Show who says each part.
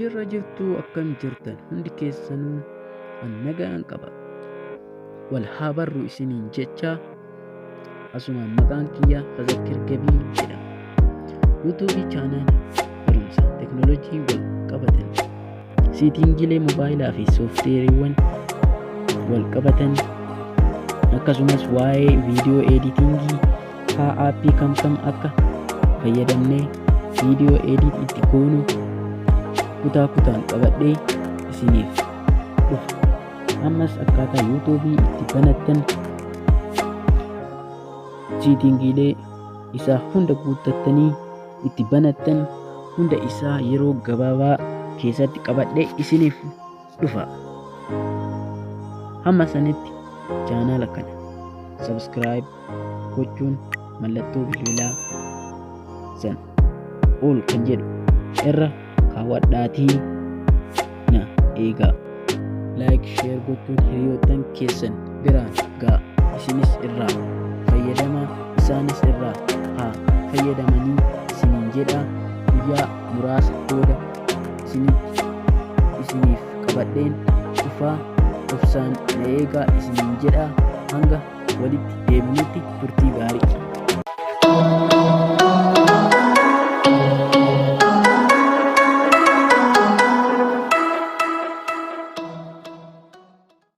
Speaker 1: jirra jirtu akkam jirtan hundi keessanuu nagaan qaba. Wal haa barru isiniin jecha asumaan maqaan kiyya Tazakkir Gabii jedhama. YouTube channel barumsa teknoolojii wal qabatan, siitingilee mobaayilaa fi soofteeriiwwan wal qabatan, akkasumas waa'ee viidiyoo editingii aappii kam akka fayyadamnee viidiyoo edit itti goonu kutaa kutaan qabadhee isiniif dhufa. Ammas akkaataa YouTube itti banattan, siitingiilee isaa hunda guuttattanii itti banattan hunda isaa yeroo gabaabaa keessatti qabadhee isiniif dhufa. Hamma sanitti chaanala kana subscribe gochuun mallattoo bilbilaa san ol kan jedhu irra kaawwadhaatii na eegaa. Like share gochuun hiriyoottan keessan biraan ga'a. Isinis irraa fayyadamaa, isaanis irraa haa fayyadamanii isiniin jedha. Guyyaa muraasa booda isiniif qabadheen dhufaa. Obsaan na eegaa isiniin jedha. Hanga walitti deebinutti turtii gaarii.